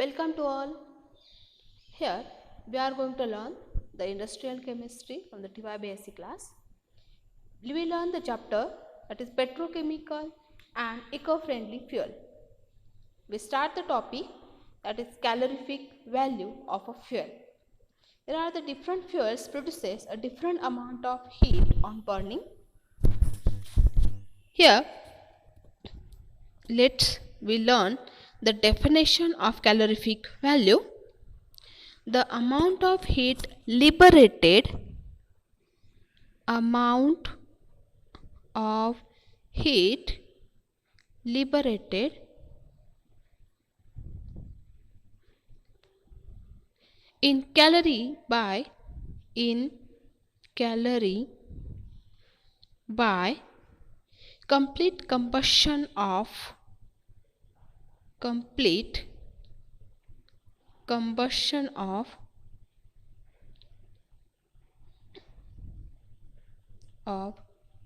Welcome to all. Here we are going to learn the industrial chemistry from the TYBSc class. We will learn the chapter that is petrochemical and eco-friendly fuel. We start the topic that is calorific value of a fuel. There are the different fuels produces a different amount of heat on burning. Here we learn the definition of calorific value. The amount of heat liberated in calorie by complete combustion of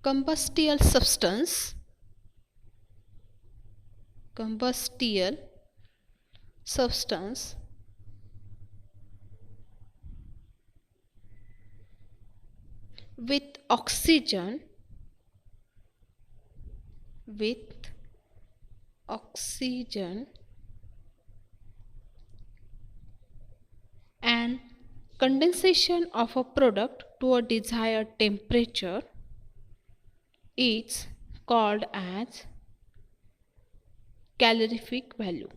combustible substance with oxygen and condensation of a product to a desired temperature is called as calorific value.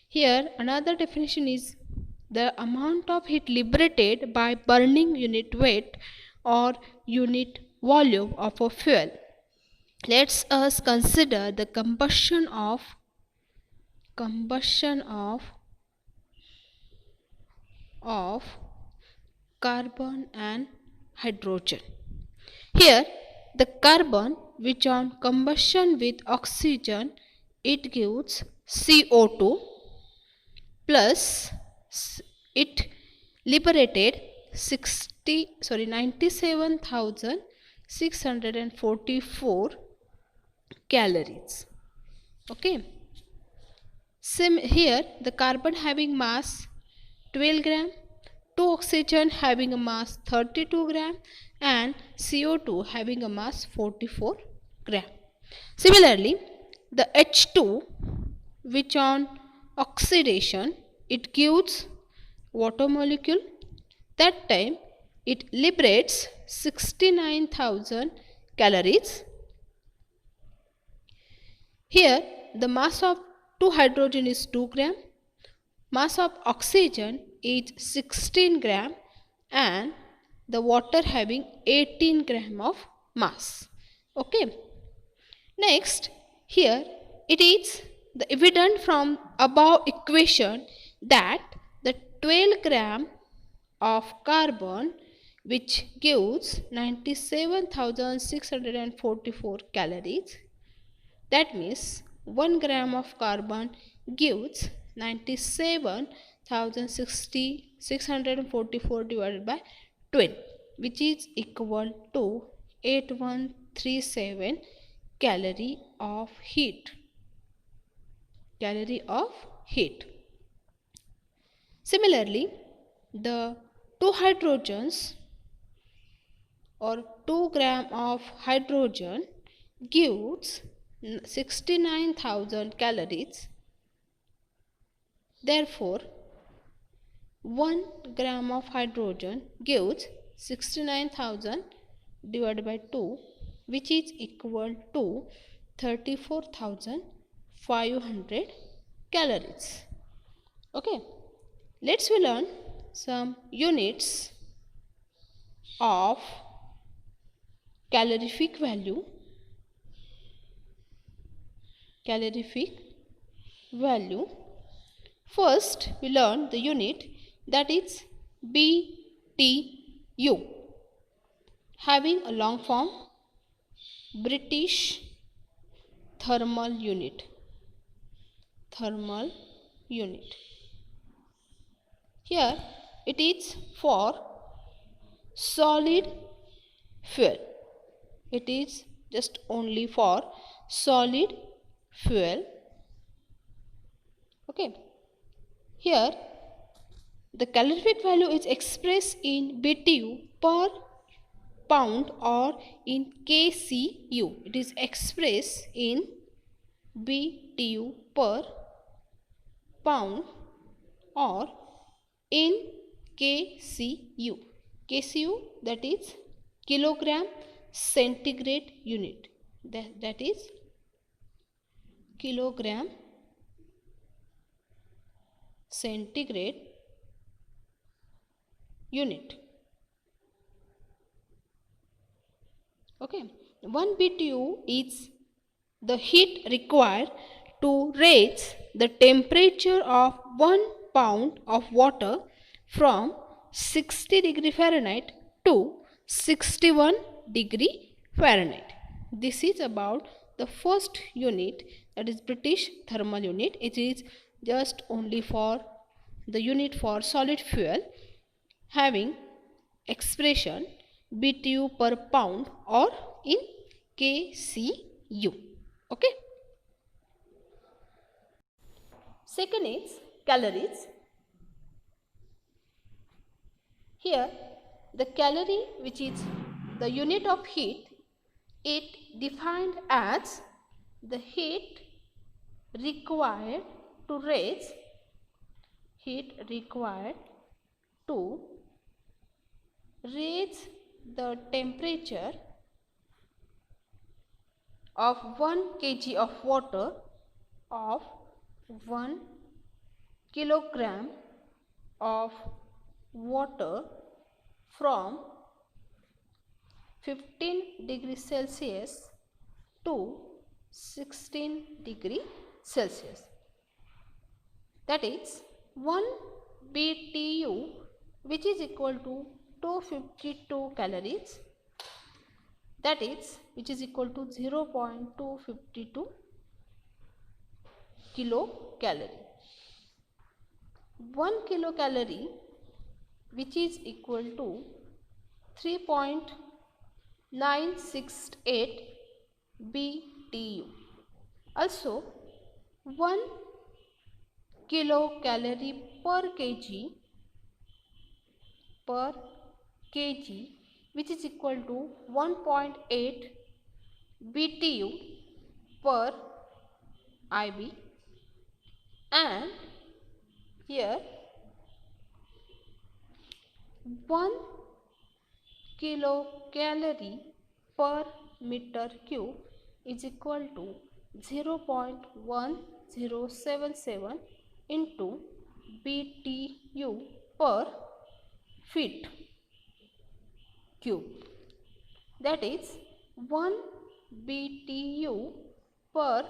Here another definition is the amount of heat liberated by burning unit weight or unit volume of a fuel. Let us consider the combustion of carbon and hydrogen. Here the carbon which on combustion with oxygen it gives CO2 plus it liberated 97,644 calories. Okay. Here the carbon having mass 12 gram, 2 oxygen having a mass 32 gram and CO2 having a mass 44 gram. Similarly, the H2 which on oxidation it gives water molecule, that time it liberates 69,000 calories. Here the mass of 2 hydrogen is 2 gram, mass of oxygen is 16 gram and the water having 18 gram of mass. Okay. Next, here it is the evident from above equation that the 12 gram of carbon which gives 97,644 calories, that means 1 gram of carbon gives 97,644 divided by 12, which is equal to 8137 calorie of heat. Similarly, the 2 hydrogens or 2 gram of hydrogen gives 69,000 calories. Therefore, 1 gram of hydrogen gives 69,000 divided by 2, which is equal to 34,500 calories. Okay. Let's learn some units of calorific value. First, we learn the unit that is BTU, having a long form British thermal unit. Here it is for solid fuel. It is just only for solid fuel. Okay, here the calorific value is expressed in BTU per pound or in KCU. It is expressed in BTU per pound or in KCU. KCU, that is kilogram centigrade unit. That is kilogram centigrade unit. Okay, 1 BTU is the heat required to raise the temperature of 1 pound of water from 60 degree Fahrenheit to 61 degree Fahrenheit. This is about the first unit, that is British thermal unit. It is just only for the unit for solid fuel, having expression BTU per pound or in KCU. Okay. Second is calories. Here the calorie, which is the unit of heat, it defined as the heat required to raise the temperature of 1 kg of water of 1 kilogram of water from 15 degrees Celsius to 16 degree Celsius. That is 1 BTU, which is equal to 252 calories, that is which is equal to 0.252 kilocalorie. 1 kilocalorie, which is equal to 3.968 BTU. Also 1 kilocalorie per kg, which is equal to 1.8 BTU per IB, and here 1 kilocalorie per meter cube is equal to 0.1077 into BTU per feet cube. That is 1 BTU per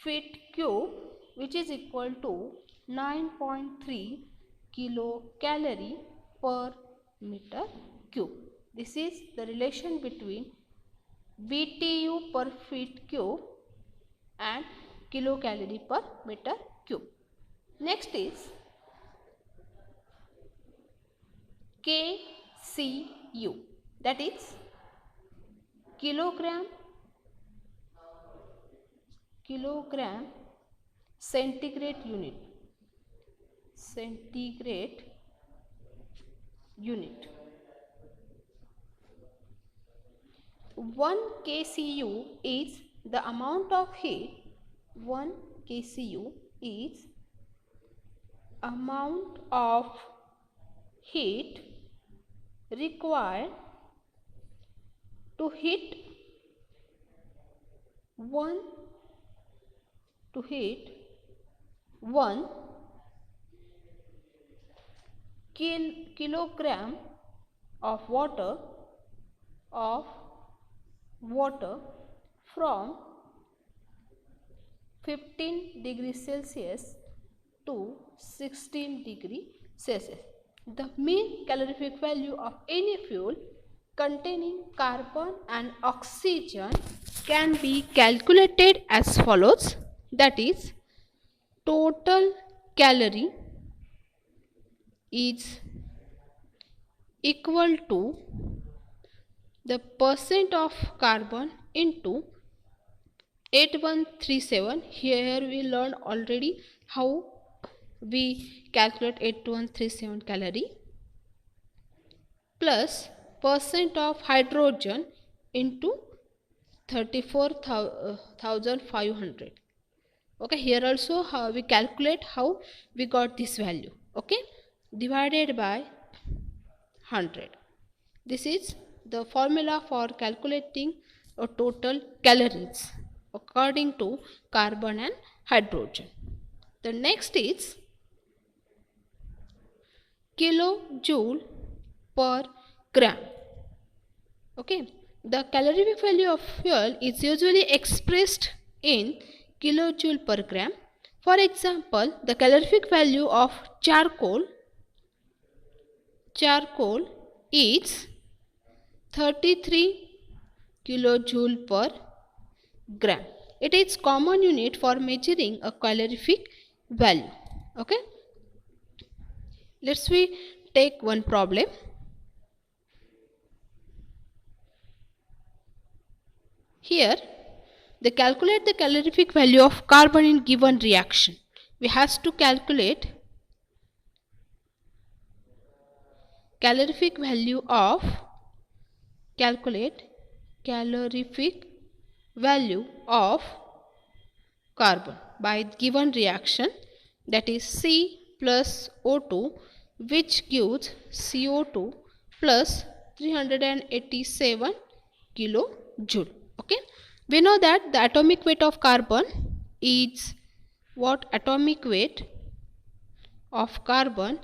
feet cube, which is equal to 9.3 kilocalorie per meter cube. This is the relation between BTU per feet cube and kilocalorie per meter cube. Next is KCU, that is kilogram centigrade unit. 1 KCU is the amount of heat. 1 KCU is amount of heat required to heat 1 kilogram of water from 15 degrees Celsius to 16 degree Celsius. The mean calorific value of any fuel containing carbon and oxygen can be calculated as follows. That is, total calorie is equal to the percent of carbon into 8137. Here we learned already how we calculate 8137 calorie, plus percent of hydrogen into 34,500. Okay, here also how we calculate how we got this value. Okay, divided by 100. This is the formula for calculating a total calories according to carbon and hydrogen. The next is kilojoule per gram. Okay, the calorific value of fuel is usually expressed in kilojoule per gram. For example, the calorific value of charcoal is 33 kilojoule per gram. It is common unit for measuring a calorific value. Okay, let's we take one problem. Here they calculate the calorific value of carbon in given reaction. We have to calculate calorific value of carbon by given reaction, that is C plus O2, which gives CO2 plus 387 kilojoule. Okay, we know that the atomic weight of carbon is what? Atomic weight of carbon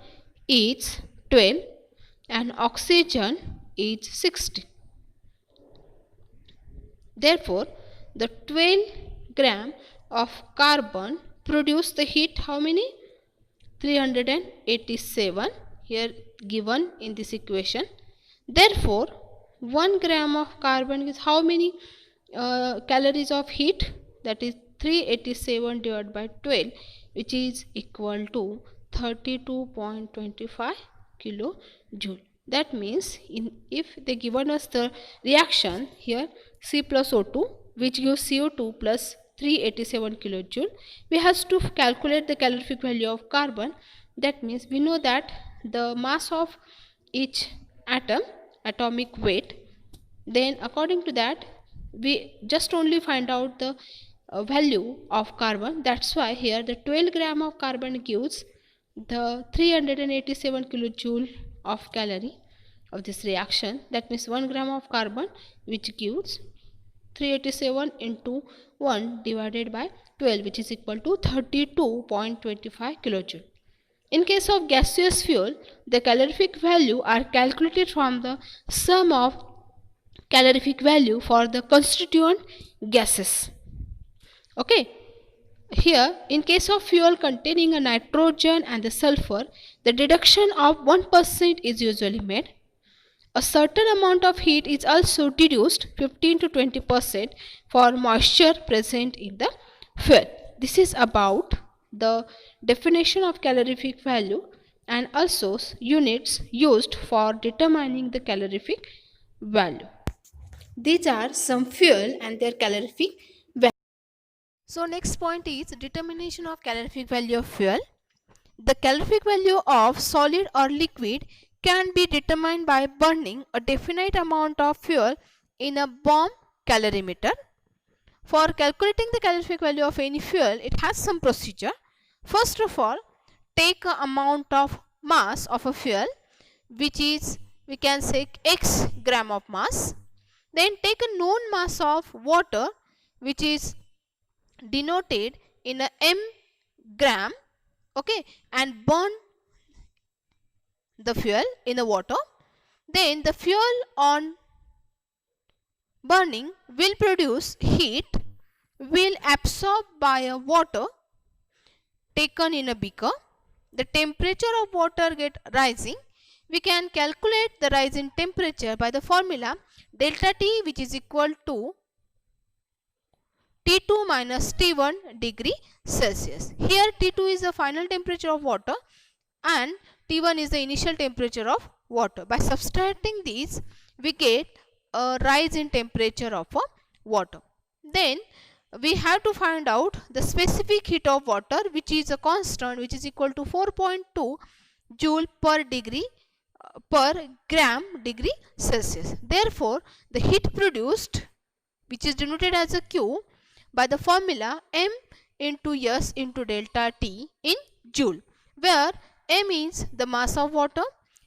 is 12 and oxygen is 60. Therefore, the 12 gram of carbon produce the heat how many? 387 here given in this equation. Therefore, 1 gram of carbon is how many calories of heat? That is 387 divided by 12, which is equal to 32.25 kilojoule. That means if they given us the reaction here C plus O2, which gives CO2 plus 387 kilojoule, we have to calculate the calorific value of carbon. That means we know that the mass of each atom, atomic weight, then according to that we just only find out the value of carbon. That's why here the 12 gram of carbon gives the 387 kilojoule of calorie of this reaction. That means 1 gram of carbon, which gives 387 into 1 divided by 12, which is equal to 32.25 kilojoule. In case of gaseous fuel, the calorific value are calculated from the sum of calorific value for the constituent gases. Okay, here in case of fuel containing a nitrogen and the sulfur, the deduction of 1% is usually made. A certain amount of heat is also deduced, 15 to 20% for moisture present in the fuel. This is about the definition of calorific value and also units used for determining the calorific value. These are some fuel and their calorific value. So next point is determination of calorific value of fuel. The calorific value of solid or liquid can be determined by burning a definite amount of fuel in a bomb calorimeter. For calculating the calorific value of any fuel, it has some procedure. First of all, take an amount of mass of a fuel, which is, we can say, x gram of mass. Then take a known mass of water, which is denoted in a m gram, okay, and burn the fuel in the water. Then the fuel on burning will produce heat, will absorb by a water taken in a beaker. The temperature of water get rising. We can calculate the rise in temperature by the formula delta T, which is equal to T2 minus T1 degree Celsius. Here T2 is the final temperature of water and T1 is the initial temperature of water. By subtracting these, we get a rise in temperature of a water. Then we have to find out the specific heat of water, which is a constant, which is equal to 4.2 joule per degree per gram degree Celsius. Therefore, the heat produced, which is denoted as a Q by the formula M into S into delta T in joule, where M is the mass of water,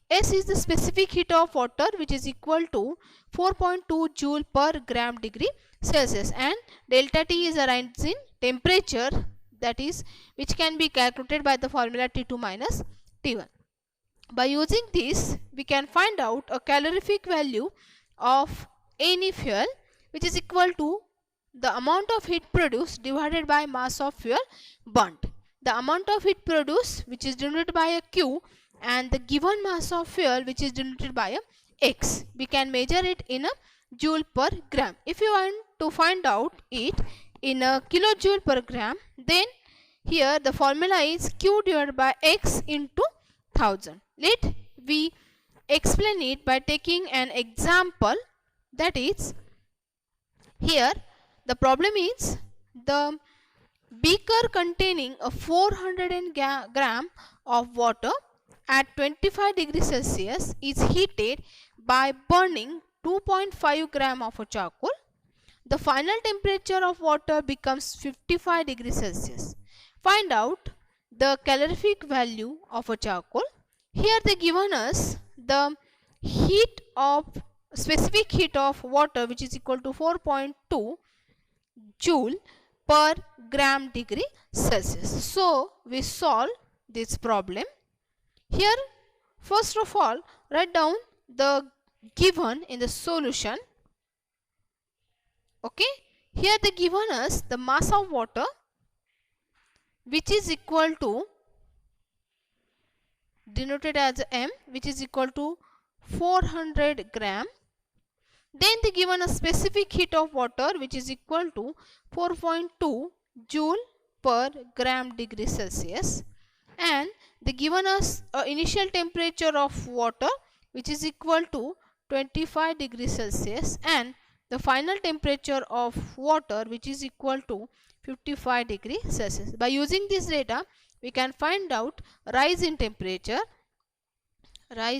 S is the specific heat of water, which is equal to 4.2 joule per gram degree Celsius, and delta T is a rise in temperature, that is, which can be calculated by the formula T2 minus T1. By using this, we can find out a calorific value of any fuel, which is equal to the amount of heat produced divided by mass of fuel burnt. The amount of heat produced, which is denoted by a Q, and the given mass of fuel, which is denoted by a X. We can measure it in a joule per gram. If you want to find out it in a kilojoule per gram, then here the formula is Q divided by X into 1000. Let we explain it by taking an example. That is, here the problem is the beaker containing a 400 gram of water at 25 degrees Celsius is heated by burning 2.5 gram of a charcoal. The final temperature of water becomes 55 degrees Celsius. Find out the calorific value of a charcoal. Here they given us the heat of specific heat of water, which is equal to 4.2 joule per gram degree Celsius. So we solve this problem. Here first of all write down the given in the solution. Okay, here they given us the mass of water, which is equal to, denoted as M, which is equal to 400 gram. Then they given a specific heat of water, which is equal to 4.2 joule per gram degree Celsius, and they given us a initial temperature of water, which is equal to 25 degrees Celsius, and the final temperature of water, which is equal to 55 degrees Celsius. By using this data, we can find out rise in temperature, that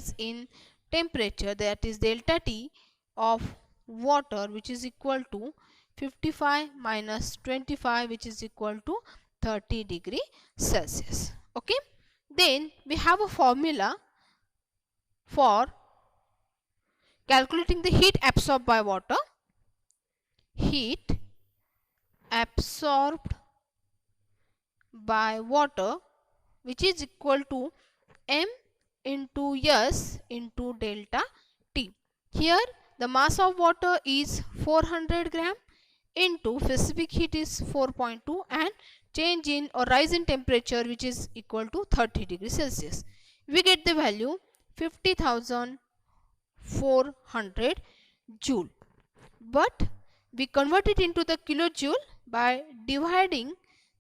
is delta T of water, which is equal to 55 minus 25, which is equal to 30 degree Celsius. Okay, then we have a formula for calculating the heat absorbed by water. Heat absorbed by water, which is equal to M into S into delta T. Here the mass of water is 400 gram into specific heat is 4.2 and change in or rise in temperature, which is equal to 30 degrees Celsius. We get the value 50,400 joule. But we convert it into the kilojoule by dividing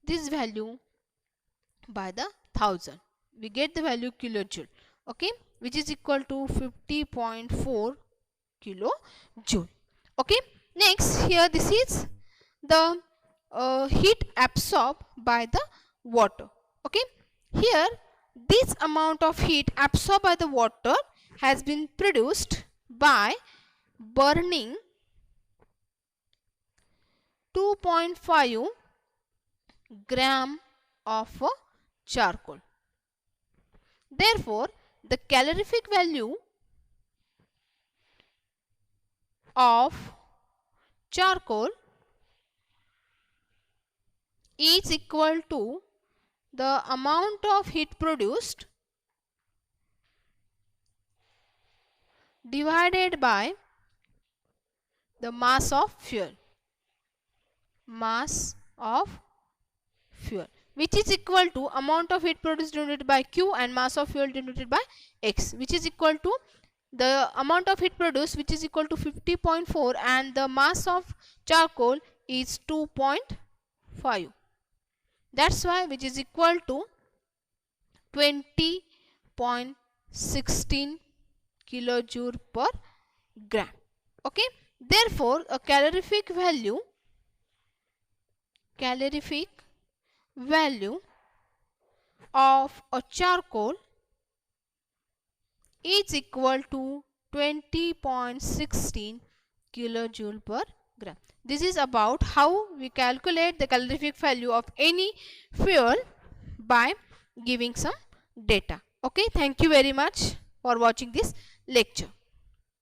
this value by the 1000. We get the value kilojoule, okay, which is equal to 50.4 kilojoule. Okay, next here this is the heat absorbed by the water. Okay, here this amount of heat absorbed by the water has been produced by burning 2.5 gram of charcoal. Therefore, the calorific value of charcoal is equal to the amount of heat produced divided by the mass of fuel, which is equal to amount of heat produced denoted by Q and mass of fuel denoted by X, which is equal to the amount of heat produced, which is equal to 50.4, and the mass of charcoal is 2.5. That's why which is equal to 20.16 kilojoule per gram. Okay, Therefore, a calorific value of a charcoal is equal to 20.16 kilojoule per gram. This is about how we calculate the calorific value of any fuel by giving some data. Okay, thank you very much for watching this lecture.